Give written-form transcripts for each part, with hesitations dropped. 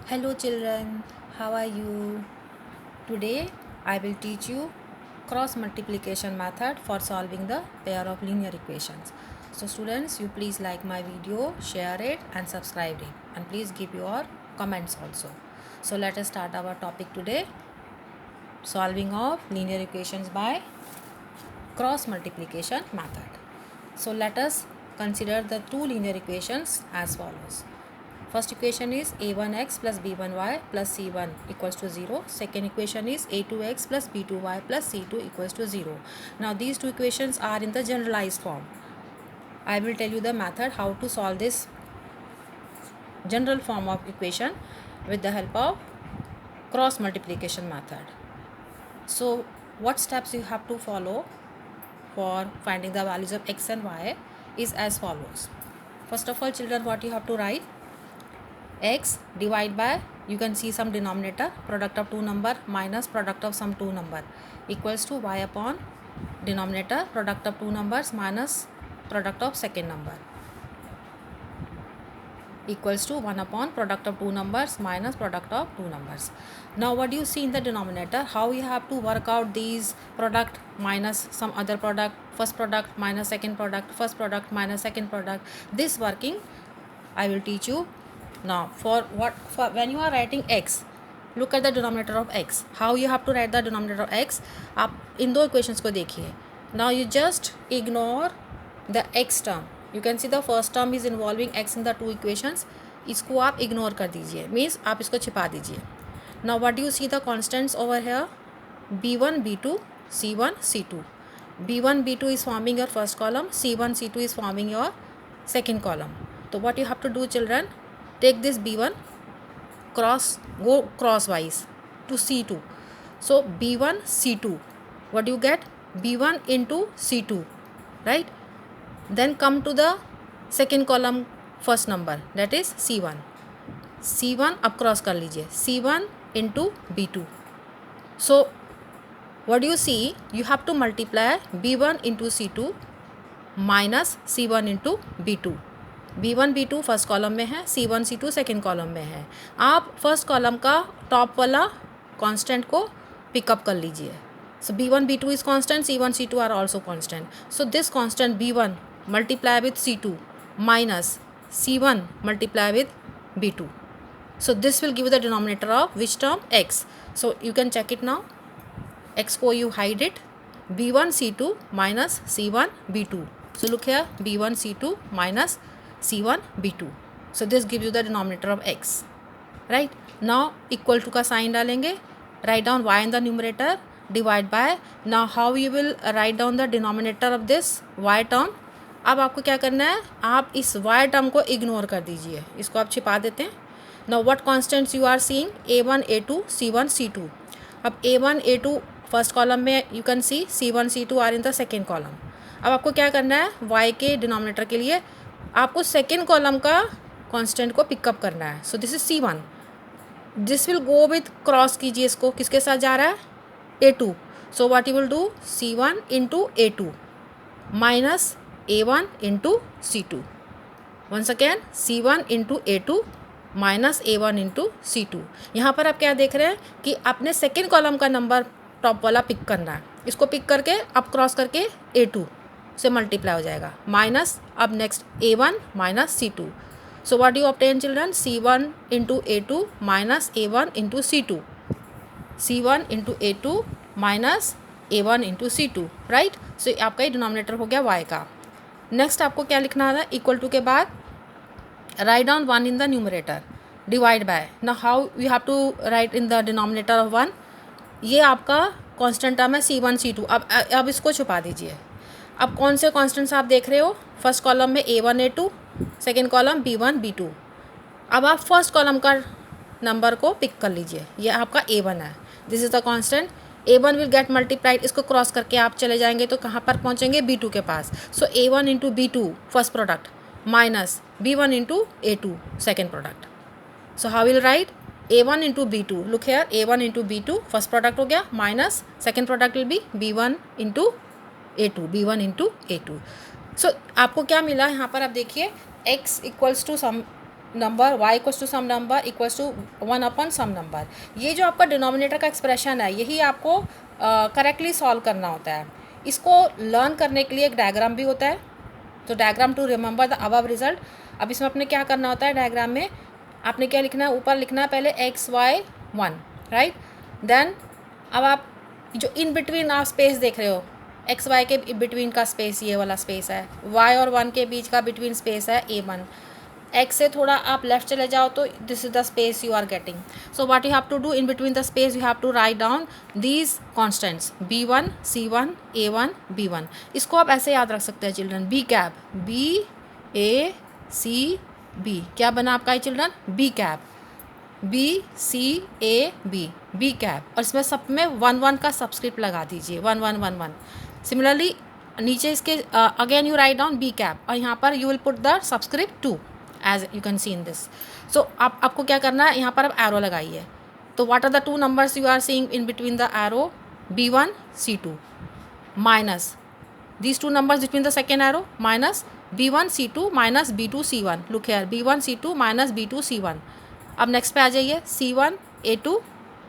Hello children, how are you? Today I will teach you cross multiplication method for solving the pair of linear equations. So students, you please like my video, share it and subscribe it, and please give your comments also. So let us start our topic today, solving of linear equations by cross multiplication method. So let us consider the two linear equations as follows. First equation is a1x plus b1y plus c1 equals to 0. Second equation is a2x plus b2y plus c2 equals to 0. Now these two equations are in the generalized form. I will tell you the method how to solve this general form of equation with the help of cross multiplication method. So what steps you have to follow for finding the values of x and y is as follows. First of all children, what you have to write? X divide by, you can see some denominator, product of two number minus product of some two number equals to y upon denominator product of two numbers minus product of second number equals to 1 upon product of two numbers minus product of two numbers. Now what do you see in the denominator? How you have to work out these product minus some other product, first product minus second product, first product minus second product. This working I will teach you. Now for when you are writing x, look at the denominator of x. How you have to write the denominator of x? आप इन दो equations को देखिए. Now you just ignore the x term. You can see the first term is involving x in the two equations. इसको आप ignore कर दीजिए, means आप इसको छिपा दीजिए. Now what do you see the constants over here? b1 b2 c1 c2. b1 b2 is forming your first column, c1 c2 is forming your second column. So what you have to do children, take this b1 go crosswise to c2. So b1 c2, what do you get? b1 into c2, right? Then come to the second column first number, that is c1. c1 अब cross कर लीजिए, c1 into b2. So what do you see? You have to multiply b1 into c2 minus c1 into b2. b1 b2 first column में है, c1 c2 second column में है. आप first column का top वाला constant को pick up कर लीजिए. So b1 b2 is constant, c1 c2 are also constant. So this constant b1 multiply with c2 minus c1 multiply with b2. So this will give you the denominator of which term? X. So you can check it now. X को you hide it. b1 c2 minus c1 b2. So look here, b1 c2 minus c1 b2. So this gives you the denominator of x. Right? Now equal to का sign डालेंगे. Write down y in the numerator. Divide by. Now how you will write down the denominator of this y term? अब आपको क्या करना है? आप इस y term को ignore कर दीजिए. इसको आप छिपा देते हैं. Now what constants you are seeing? a1 a2 c1 c2. अब a1 a2 फर्स्ट कॉलम में you can see, c1 c2 are in the second column. अब आपको क्या करना है? y के डिनोमिनेटर के लिए आपको सेकेंड कॉलम का कांस्टेंट को पिकअप करना है. So this is c1. This will go with cross कीजिए इसको, किसके साथ जा रहा है? a2. So what you will do? c1 into a2 minus a1 into c2. Once again c1 into a2 minus a1 into c2. यहाँ पर आप क्या देख रहे हैं कि आपने सेकेंड कॉलम का नंबर टॉप वाला पिक करना है. इसको पिक करके अब क्रॉस करके a2 से मल्टीप्लाई हो जाएगा, माइनस अब next a1 minus c2. So what you obtain children? c1 into a2 minus a1 into c2. c1 into a2 minus a1 into c2. Right? So आपका ये डिनोमिनेटर हो गया y का. नेक्स्ट आपको क्या लिखना था? इक्वल टू के बाद write down 1 in the numerator, divide by. Now how you have to write in the denominator of 1? ये आपका कांस्टेंट टर्म है c1 c2. अब इसको छुपा दीजिए. अब कौन से कांस्टेंट्स आप देख रहे हो? फर्स्ट कॉलम में a1 a2, second column b1 b2. अब आप फर्स्ट कॉलम का नंबर को पिक कर लीजिए. ये आपका a1 है. This is the constant. a1 will get multiplied. इसको क्रॉस करके आप चले जाएंगे तो कहाँ पर पहुँचेंगे? b2 के पास. सो a1 into b2 first product minus b1 into a2 second product. So how will write? a1 into b2. Look here, a1 into b2 first product हो गया, minus second product will be b1 into a2. b1 into a2. So आपको क्या मिला यहाँ पर? आप देखिए x equals to some number y equals to some number equals to 1 upon some number. ये जो आपका डिनोमिनेटर का एक्सप्रेशन है यही आपको करेक्टली सॉल्व करना होता है। इसको लर्न करने के लिए एक डायग्राम भी होता है, तो diagram to remember the above result. अब इसमें अपने क्या करना होता है, डायग्राम में आपने क्या लिखना है, ऊपर लिखना है पहले xy1, राइट। देन अब आप जो इन बिटवीन आप स्पेस देख रहे हो, एक्स वाई के बिटवीन का स्पेस ये वाला स्पेस है, y और 1 के बीच का बिटवीन स्पेस है a1। एक्स से थोड़ा आप लेफ्ट चले जाओ तो this is the space you are getting. So what you have to do, in between the space you have to write down these constants b1 c1 a1 b1। इसको आप ऐसे याद रख सकते हैं children, B cap b a c b, क्या बना आपका ये children, B cap b c a b, B cap, और इसमें सब में 1 1 का सबस्क्रिप्ट लगा दीजिए, 1 1 1 1। सिमिलरली नीचे इसके again you write down B cap, और यहाँ पर you will put the subscript 2 as you can see in this. So आपको क्या करना है, यहाँ पर अब एरो लगाइए। तो what are the two numbers you are seeing in between the arrow, b1 c2 minus these two numbers between the second arrow minus b1 c2 minus b2 c1, look here b1 c2 minus b2 c1। अब next पे आ जाइए, c1 a2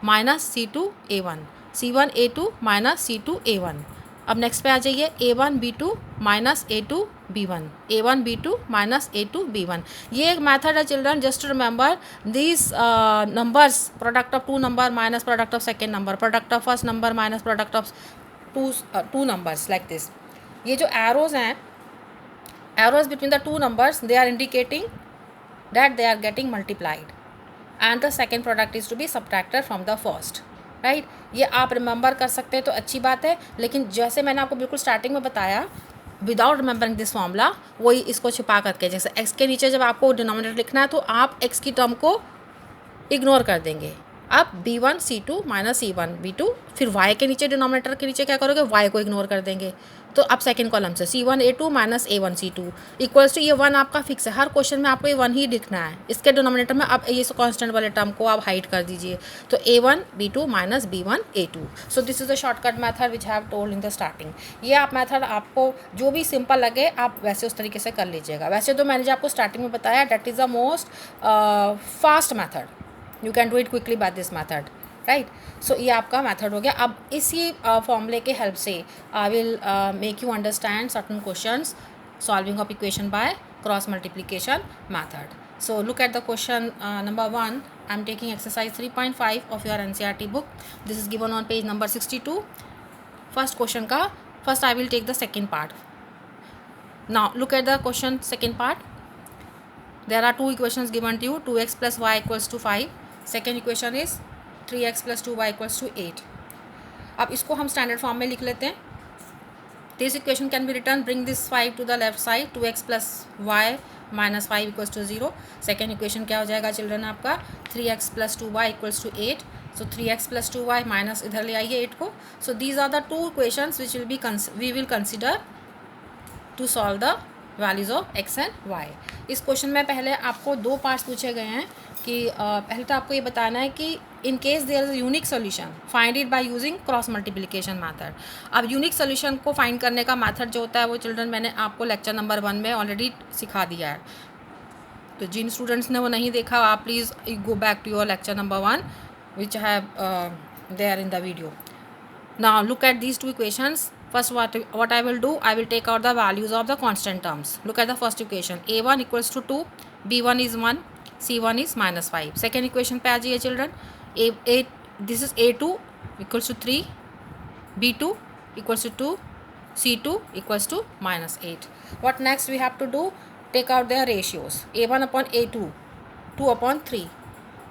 minus c2 a1, c1 a2 minus c2 a1। अब next पे आ जाइए, a1 b2 minus a2 b1, a1 b2 minus a2 b1। ये एक method है children, just to remember this numbers, product of two number minus product of second number, product of first number minus product of two numbers, like this. ये जो arrows हैं, arrows between the two numbers, they are indicating that they are getting multiplied and the second product is to be subtracted from the first, right. ये आप remember कर सकते हैं तो अच्छी बात है, लेकिन जैसे मैंने आपको बिल्कुल स्टार्टिंग में बताया, विदाउट रिमेंबरिंग दिस फॉर्मूला, वही इसको छिपा करके, जैसे एक्स के नीचे जब आपको डिनोमिनेटर लिखना है तो आप एक्स की टर्म को इग्नोर कर देंगे। अब b1 c2 minus c1 b2, फिर y के नीचे डिनोमिनेटर के नीचे क्या करोगे, y को इग्नोर कर देंगे। तो अब सेकंड कॉलम से c1 a2 minus a1 c2 equals to, ये 1 आपका फिक्स है, हर क्वेश्चन में आपको ये 1 ही लिखना है। इसके डिनोमिनेटर में अब ये कांस्टेंट वाले टर्म को आप हाइड कर दीजिए, तो a1 b2 minus b1 a2। So this is the shortcut method which have told in the starting. ये आप मेथड आपको जो भी सिंपल लगे आप वैसे उस तरीके से कर लीजिएगा। वैसे तो मैंने जो आपको स्टार्टिंग में बताया, that is the most fast method, you can do it quickly by this method, right. So ये आपका मैथड हो गया। अब इसी फॉर्मूले के हेल्प से I will make you understand certain questions solving of equation by cross multiplication method. So look at the question number 1। I am taking exercise 3.5 of your NCERT book. This is given on page number 62। First question का first I will take the second part. Now look at the question second part. There are two equations given to you, 2x plus y equals to 5. Second equation is 3x plus 2y equals to 8. अब इसको हम standard form में लिख लेते हैं। This equation can be return, bring this 5 to the left side, 2x plus y minus 5 equals to 0. Second equation क्या हो जाएगा चिल्ड्रन आपका, 3x plus 2y equals to 8. So 3x plus 2y minus इधर ले आइए 8 को। So these are the two equations which we will consider to solve the values of x and y. इस question में पहले आपको दो पार्ट्स पूछे गए हैं कि पहले तो आपको ये बताना है कि in case there is a unique solution, find it by using cross multiplication method. अब यूनिक सोल्यूशन को फाइंड करने का मैथड जो होता है वो चिल्ड्रन मैंने आपको लेक्चर नंबर 1 में ऑलरेडी सिखा दिया है। तो जिन स्टूडेंट्स ने वो नहीं देखा, आप please go back to your lecture number 1 which have there in the video. Now look at these two equations. First, what I will do, I will take out the values of the constant terms. Look at the first equation. A1 equals to 2, B1 is 1, C1 is minus 5. Second equation पे आ जाइए children. This is A2 equals to 3, B2 equals to 2, C2 equals to minus 8. What next we have to do? Take out their ratios. A1 upon A2, 2 upon 3.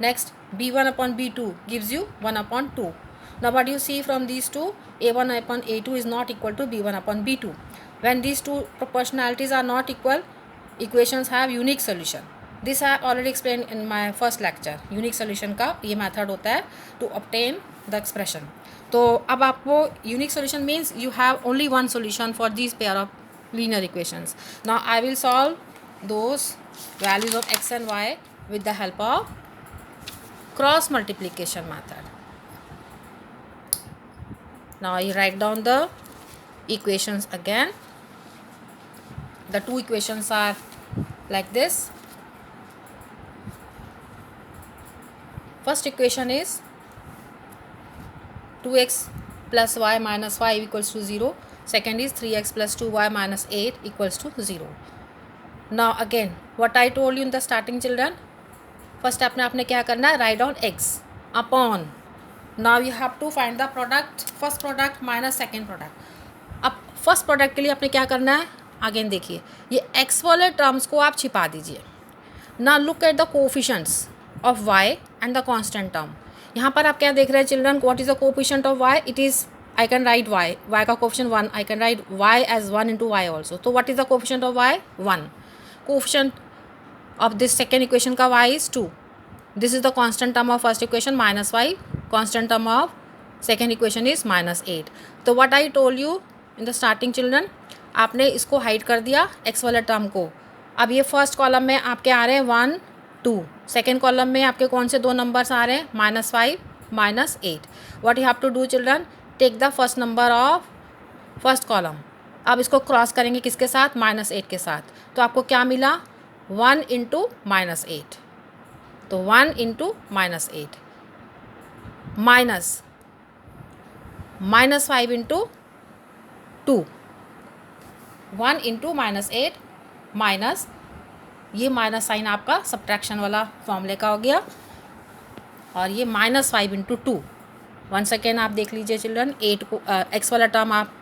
Next, B1 upon B2 gives you 1 upon 2. Now what do you see from these two? A1 upon A2 is not equal to B1 upon B2. When these two proportionalities are not equal, equations have unique solution. This I have already explained in my first lecture. Unique solution का ये method होता है to obtain the expression. तो अब आपको unique solution means you have only one solution for these pair of linear equations. Now I will solve those values of x and y with the help of cross multiplication method. Now I write down the equations again. The two equations are like this. First equation is 2x plus y minus 5 equals to 0. Second is 3x plus 2y minus 8 equals to 0. Now again what I told you in the starting children, first आपने क्या करना है, write down x upon. Now you have to find the product, first product minus second product. अब first product के लिए आपने क्या करना है, अगेन देखिए ये x वाले टर्म्स को आप छिपा दीजिए. ना look at the coefficients of y and the constant term. यहाँ पर आप क्या देख रहे हैं children, what is the coefficient of y, it is I can write y का coefficient 1, I can write y as 1 into y also. तो what is the coefficient of y 1. Coefficient of this second equation का y is 2. This is the constant term of first equation minus 5, constant term of second equation is minus 8. तो what I told you in the starting children, आपने इसको hide कर दिया x वाले term को. अब ये फर्स्ट कॉलम में आपके आ रहे हैं 1 2, सेकेंड कॉलम में आपके कौन से दो नंबर्स आ रहे हैं, minus 5 minus 8. What you have to do children, take the first number of first column. अब इसको क्रॉस करेंगे किसके साथ, माइनस 8 के साथ. तो आपको क्या मिला, 1 इंटू माइनस 8. तो 1 into minus 8 minus minus 5 into 2, 1 into minus 8 minus, ये माइनस साइन आपका सब्ट्रैक्शन वाला फॉर्मूले का हो गया, और ये माइनस 5 इंटू 2. वन सेकेंड आप देख लीजिए चिल्ड्रन, 8 को एक्स वाला टर्म आप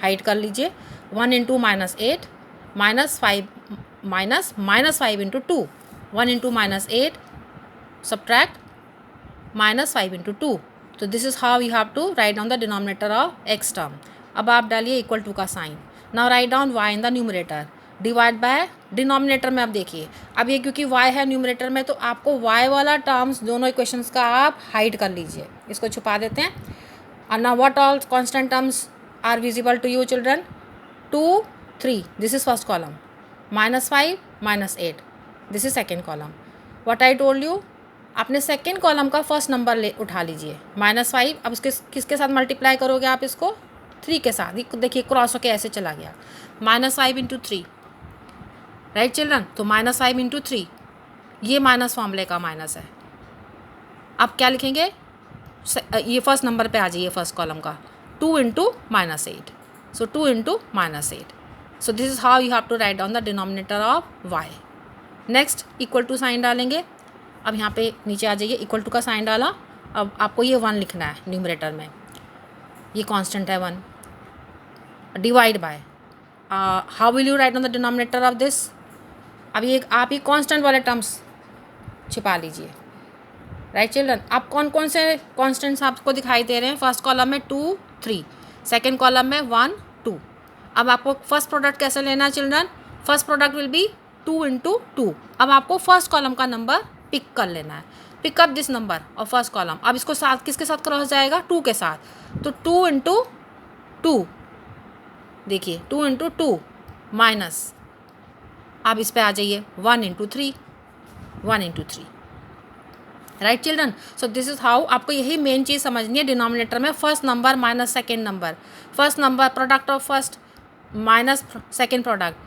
हाइड कर लीजिए. 1 into minus 8 minus 5 minus minus 5 into 2, 1 into minus 8 subtract minus 5 into 2. तो this is how you have to write down the denominator of x term. अब आप डालिए इक्वल टू का sign. Now write down y in the numerator, divide by denominator में. अब देखिए अब ये क्योंकि y है न्यूमरेटर में, तो आपको y वाला टर्म्स दोनों इक्वेशंस का आप हाइड कर लीजिए, इसको छुपा देते हैं. और now what all constant terms are visible to you children, 2 3, this is first column, minus 5 minus 8, this is second column. What I told you, आपने सेकेंड कॉलम का फर्स्ट नंबर ले उठा लीजिए, माइनस 5. अब इसके किसके साथ मल्टीप्लाई करोगे आप, इसको 3 के साथ. देखिए क्रॉस होके ऐसे चला गया, माइनस 5 इंटू 3, राइट चिल्ड्रन. तो माइनस 5 इंटू 3, ये माइनस फॉर्मूले का माइनस है. आप क्या लिखेंगे, ये फर्स्ट नंबर पे आ जाइए फर्स्ट कॉलम का, 2 इंटू माइनस 8. सो 2 into minus 8. So this is how you have to write down the denominator of y. Next equal to sign डालेंगे. अब यहाँ पे नीचे आ जाइए, इक्वल टू का साइन डाला. अब आपको ये 1 लिखना है न्यूमरेटर में, ये कांस्टेंट है 1, divide by. How will you write down the denominator of this. अब ये आप ही कांस्टेंट वाले टर्म्स छिपा लीजिए, राइट चिल्ड्रन. आप कौन कौन से कांस्टेंट्स आपको दिखाई दे रहे हैं, फर्स्ट कॉलम में 2 3, सेकेंड कॉलम में 1 2. अब आपको फर्स्ट प्रोडक्ट कैसे लेना है children, first product will B 2 into 2. अब आपको फर्स्ट कॉलम का नंबर पिक कर लेना है, पिक अप दिस नंबर और फर्स्ट कॉलम. अब इसको साथ किसके साथ क्रॉस जाएगा, 2 के साथ. तो 2 इंटू 2, देखिए 2 इंटू 2 माइनस, आप इस पे आ जाइए 1 into 3, 1 into 3, right children. So this is how आपको यही मेन चीज़ समझनी है डिनोमिनेटर में, first number minus second number, first number product of first minus second product,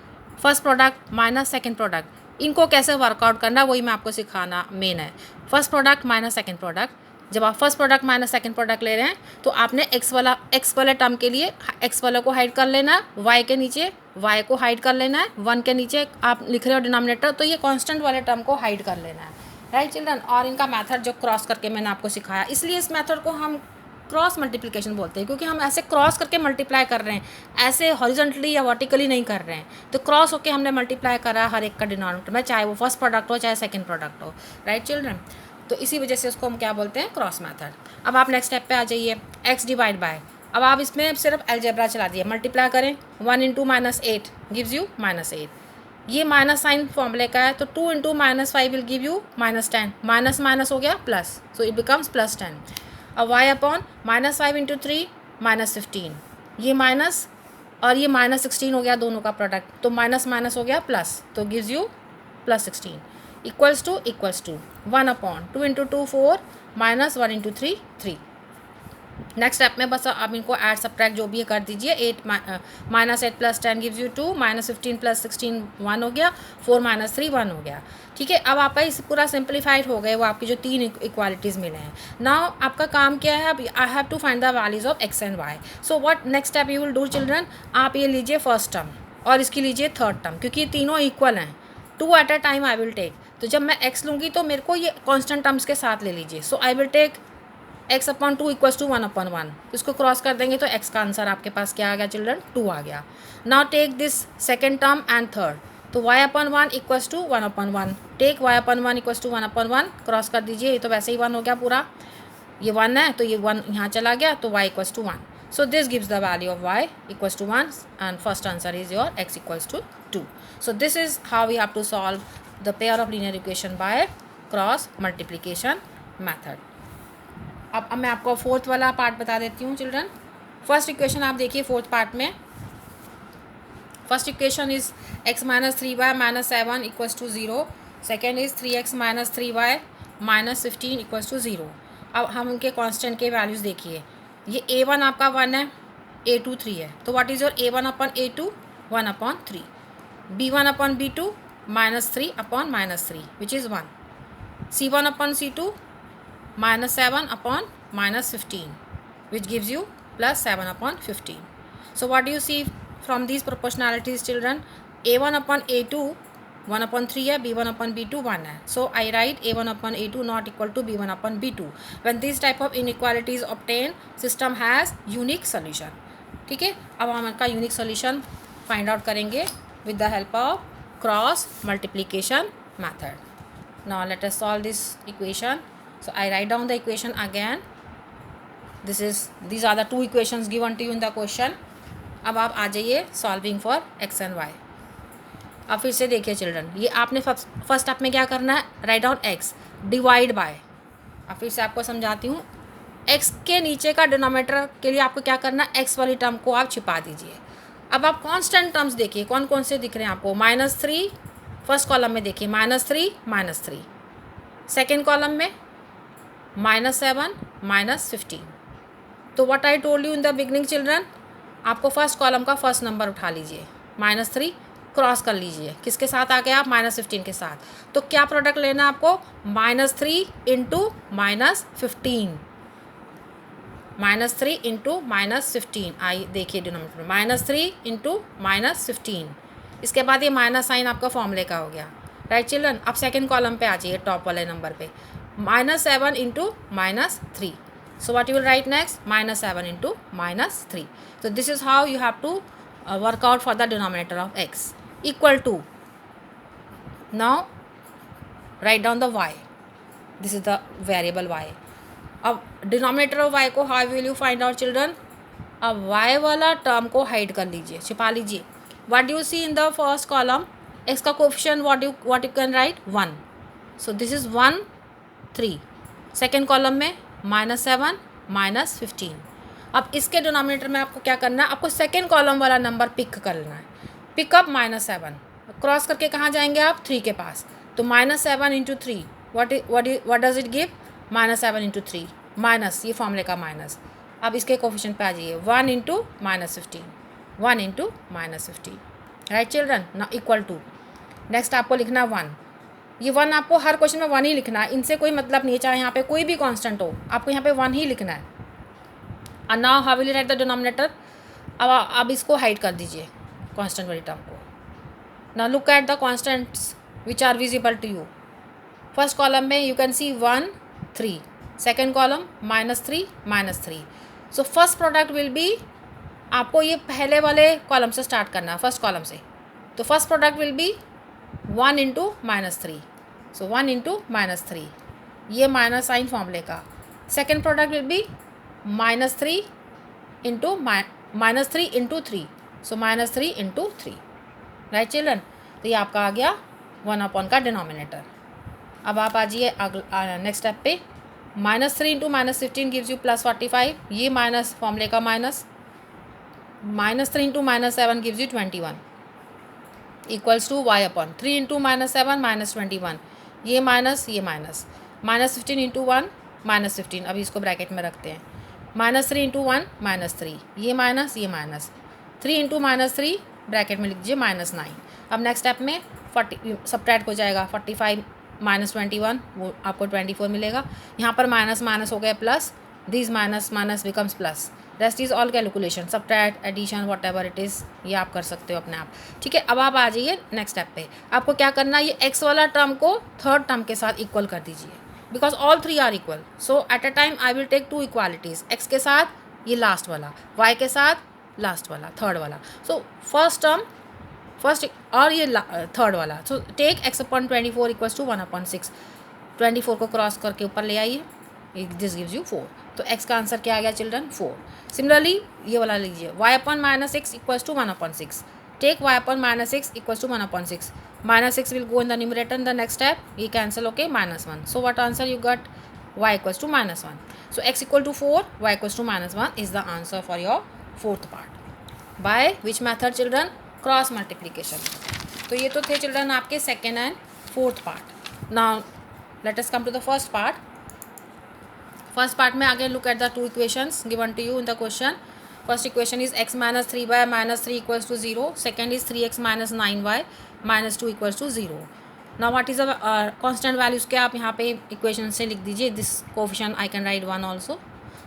first product minus second product. इनको कैसे वर्कआउट करना वही मैं आपको सिखाना मेन है. First product minus second product, जब आप first product minus second product ले रहे हैं तो आपने एक्स वाले टर्म के लिए एक्स वाले को हाइड कर लेना है, वाई के नीचे वाई को हाइड कर लेना है, 1 के नीचे आप लिख रहे हो डिनोमिनेटर, तो ये कांस्टेंट वाले टर्म को हाइड कर लेना है, राइट चिल्ड्रन. और इनका मेथड जो क्रॉस करके मैंने आपको सिखाया, इसलिए इस मेथड को हम क्रॉस मल्टीप्लिकेशन बोलते हैं, क्योंकि हम ऐसे क्रॉस करके मल्टीप्लाई कर रहे हैं, ऐसे हॉरिजॉन्टली या वर्टिकली नहीं कर रहे हैं. तो क्रॉस होके हमने मल्टीप्लाई करा हर एक का डिनोमिनेटर में, चाहे वो फर्स्ट प्रोडक्ट हो चाहे सेकंड प्रोडक्ट हो, राइट चिल्ड्रन. तो इसी वजह से उसको हम क्या बोलते हैं, क्रॉस मेथड. अब आप नेक्स्ट स्टेप पे आ जाइए, x डिवाइड बाय. अब आप इसमें सिर्फ अलजेब्रा चला दिए, मल्टीप्लाई करें, 1 into minus 8 gives you minus 8. ये माइनस साइन फॉर्मूले का है, तो 2 into minus 5 will give you minus 10, minus minus हो गया plus, so it becomes plus 10. अब y upon minus 5 into 3 minus 15, ये माइनस और ये माइनस 16 हो गया दोनों का प्रोडक्ट, तो माइनस माइनस हो गया प्लस, तो gives you plus 16 equals to 1 upon 2 into 2 4 minus 1 into 3 3. Next step में बस आप इनको ऐड सब्ट्रैक्ट जो भी है कर दीजिए। 8 minus 8 plus 10 gives you 2, minus 15 plus 16 1 हो गया, 4 माइनस 3 1 हो गया। ठीक है, अब आपका इस पूरा सिंप्लीफाइड हो गए वो आपकी जो 3 इक्वालिटीज़ मिले हैं। नाउ आपका काम क्या है, अब I have to find the values of x and y. So what next step you will do children, आप ये लीजिए फर्स्ट टर्म और इसकी लीजिए थर्ड टर्म, क्योंकि तीनों इक्वल हैं, 2 at a time I will take. तो जब मैं एक्स लूँगी तो मेरे को ये कॉन्स्टेंट टर्म्स के साथ ले लीजिए। So I will take x upon 2 equals to 1/1। इसको क्रॉस कर देंगे तो x का आंसर आपके पास क्या आ गया चिल्ड्रन, 2 आ गया। Now take this second term and third, तो y/1 equals to 1/1। Take y/1 equals to 1/1, cross कर दीजिए, ये तो वैसे ही 1 हो गया पूरा, ये 1 है तो ये 1 यहाँ चला गया, तो y equals to 1। So this gives the value of y equals to 1 and first answer is your x equals to 2। So this is how we have to solve the pair of linear equation by cross multiplication method. अब मैं आपको fourth वाला part बता देती हूँ children. First equation आप देखिए fourth part में, first equation is x minus 3y minus 7 equals to 0। Second is 3x minus 3y minus 15 equals to 0। अब हम उनके कांस्टेंट के वैल्यूज़ देखिए, ये a1 आपका 1 है, a2 3 है, तो what is your a1 upon a2, 1/3, b1 upon b2 minus 3 upon minus 3 which is 1, c1 upon c2 minus 7 upon minus 15 which gives you plus 7 upon 15. So what do you see from these proportionalities children, a1 upon a2 1/3 है, b1 upon b2 1 है, so I write a1 upon a2 not equal to b1 upon b2. When this type of inequality is obtained, system has unique solution. ठीक है, अब हम इनका unique solution find out करेंगे with the help of cross multiplication method. Now let us solve this equation. So I write down the equation again. These are the two equations given to you in the question. अब आप आ जाइए solving for x and y। अब फिर से देखिए children, ये आपने first step में क्या करना है, write down x divide by. अब फिर से आपको समझाती हूँ, x के नीचे का डिनोमिनेटर के लिए आपको क्या करना है, x वाली टर्म को आप छिपा दीजिए। अब आप कांस्टेंट टर्म्स देखिए कौन कौन से दिख रहे हैं आपको, -3 फर्स्ट कॉलम में देखिए, -3 सेकेंड कॉलम में -7 -15। तो what I told you in the beginning children, आपको फर्स्ट कॉलम का फर्स्ट नंबर उठा लीजिए, -3 क्रॉस कर लीजिए, किसके साथ आ गए आप, -15 के साथ। तो क्या प्रोडक्ट लेना है आपको, -3 इंटू -15, -3 इंटू -15। आई देखिए डिनोमिनेटर में -3 इंटू -15, इसके बाद ये माइनस साइन आपका फॉर्मूले का हो गया, राइट चिल्ड्रन। अब सेकेंड कॉलम पे आ जाइए टॉप वाले नंबर पे, -7 into -3। So what you will write next, -7 into -3. So this is how you have to work out for the denominator of x equal to, now write down the y, this is the variable y. अब denominator of y को how will you find out children, अब y वाला term को hide कर लीजिए, छिपा लीजिए। what do you see in the first column, x का coefficient what you can write 1, so this is 1 3। Second column में -7 -15। अब इसके डिनोमिनेटर में आपको क्या करना है, आपको सेकेंड कॉलम वाला नंबर पिक कर लेना है, पिकअप -7 क्रॉस करके कहाँ जाएंगे आप, 3 के पास, तो -7 into 3 what does it give, -7 into 3 minus, ये फॉर्मूले का माइनस। अब इसके कोफिशिएंट पे आ जाइए, 1 इंटू -15, 1 इंटू -15, राइट चिल्ड्रन। ना इक्वल टू, नेक्स्ट आपको लिखना 1, ये 1 आपको हर क्वेश्चन में 1 ही लिखना है, इनसे कोई मतलब नहीं है, चाहे यहाँ पे कोई भी कांस्टेंट हो, आपको यहाँ पे 1 ही लिखना है। और now how will you write the denominator, अब इसको हाइड कर दीजिए कांस्टेंट वाली टर्म को। Now look at the constants which are visible to you. First column में you can see 1 3, second column -3 -3। So first product will be, आपको ये पहले वाले कॉलम से स्टार्ट करना है, फर्स्ट कॉलम से, तो first product will B 1 into -3, so 1 into -3, ये माइनस साइन फॉर्मूले का। Second product will B -3 into -3 so -3 into 3, right children. तो ये आपका आ गया 1/, का डिनोमिनेटर। अब आप आ जाइए नेक्स्ट स्टेप पे, -3 इंटू -15 गिव्स यू +45, ये माइनस फॉर्मूले का minus, -3 into -7 gives you 21 equals to y/3 into -7 -21, ये माइनस -15 इंटू 1 -15, अभी इसको ब्रैकेट में रखते हैं, -3 इंटू 1 -3, ये माइनस 3 इंटू -3 ब्रैकेट में लिख दीजिए -9। अब नेक्स्ट स्टेप में 40 सब्ट्रैक्ट हो जाएगा, 45 -21 वो आपको 24 मिलेगा। यहाँ पर माइनस माइनस हो गए plus, this minus minus becomes plus, rest is all calculation, subtract, addition, whatever it is, ये आप कर सकते हो अपने आप। ठीक है, अब आप आ जाइए नेक्स्ट स्टेप पे। आपको क्या करना है, ये एक्स वाला टर्म को थर्ड टर्म के साथ इक्वल कर दीजिए, because all three are equal. So at a time I will take two equalities, x के साथ ये लास्ट वाला, वाई के साथ लास्ट वाला, थर्ड वाला। सो फर्स्ट टर्म फर्स्ट और ये थर्ड वाला। So take x upon 24 equals to 1/6, 24 को क्रॉस करके ऊपर ले आइए, दिस गिव्स यू 4। तो x का आंसर क्या आ गया चिल्ड्रन, 4। सिमिलरली ये वाला लीजिए, y upon -6 equals to 1/6, take y upon -6 equals to 1/6, -6 will go in the numerator in the next step, ये cancel okay, -1। So what answer you got, y equals to -1। So x equal to 4, y equals to -1 is the answer for your fourth part. By which method children, cross multiplication. तो ये तो थे children आपके second and fourth part. Now let us come to the first part. First part में again look at the two equations given to you in the question. First equation is x - 3y -3 equals to 0, second is 3x - 9y -2 equals to 0। Now what is the constant values के आप यहाँ पे equation से लिख दीजिए, this coefficient I can write 1 also.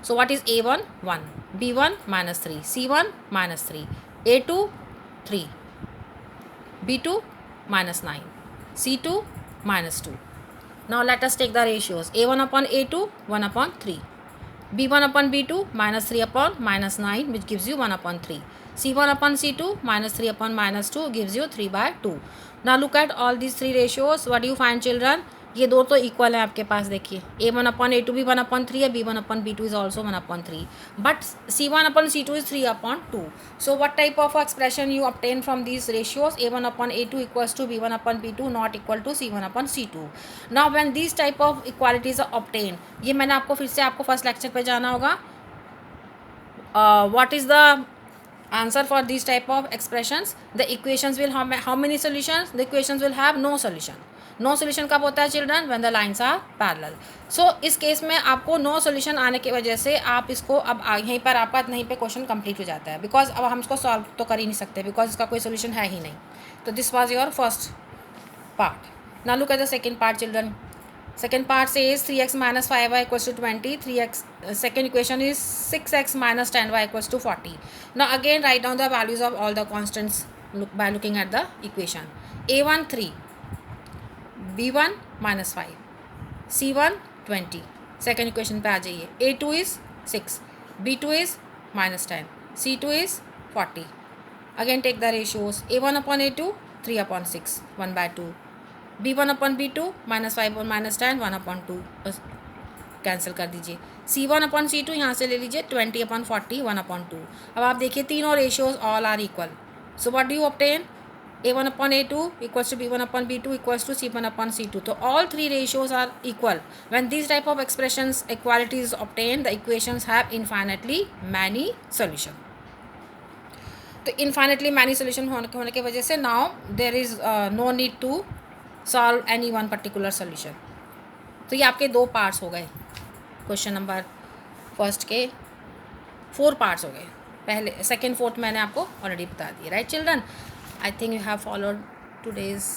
So what is a1 1, b1 -3, c1 -3, a2 3, b2 -9, c2 -2. Now let us take the ratios, a1 upon a2 1/3, b1 upon b2 -3 upon -9 which gives you 1/3, c1 upon c2 -3 upon -2 gives you 3/2. Now look at all these three ratios. What do you find children? ये दो तो equal है आपके पास, देखिए a1 upon a2 भी 1/3 है, b1 upon b2 is also 1/3, but c1 upon c2 is 3/2. So what type of expression you obtain from these ratios? a1 upon a2 equals to b1 upon b2 not equal to c1 upon c2. Now when these type of equalities are obtained, ये मैंने आपको फिर से आपको first lecture पे जाना होगा, what is the answer for these type of expressions? The equations will have how many solutions? The equations will have no solution. No solution कब होता है children, when the lines are parallel. So इस case में आपको no solution आने की वजह से आप इसको अब यहीं पर आपका यहीं पे क्वेश्चन कंप्लीट हो जाता है, बिकॉज अब हम इसको सॉल्व तो कर ही नहीं सकते, बिकॉज इसका कोई सोल्यूशन है ही नहीं। तो this was your first part. Now look at the second part children. Second part says 3x - 5y equals to 20. 3x second equation is 6x - 10y equals to 40. Now again write down the values of all the constants by looking at the equation. a1 3, b1 -5, c1 20. Second equation पे आ जाइए, a2 is 6, b2 is -10, c2 is 40. Again take the ratios, a1 upon a2 3/6 1/2, b1 upon b2 -5 और -10 1/2 cancel कर दीजिए, c1 upon c2 यहाँ से ले लीजिए 20 upon 40 1/2। अब आप देखिए तीनों ratios all are equal. So what do you obtain, a1 upon a2 equals to b1 upon b2 equals to c1 upon c2. तो all three ratios are equal. When these type of expressions equality is obtained, the equations have infinitely many solution. तो infinitely many solution होने की वजह से now there is no need to solve any one particular solution. तो ये आपके दो parts हो गए, क्वेश्चन नंबर फर्स्ट के 4 पार्ट्स हो गए। पहले सेकेंड फोर्थ मैंने आपको ऑलरेडी बता दिया, right children? I think you have followed today's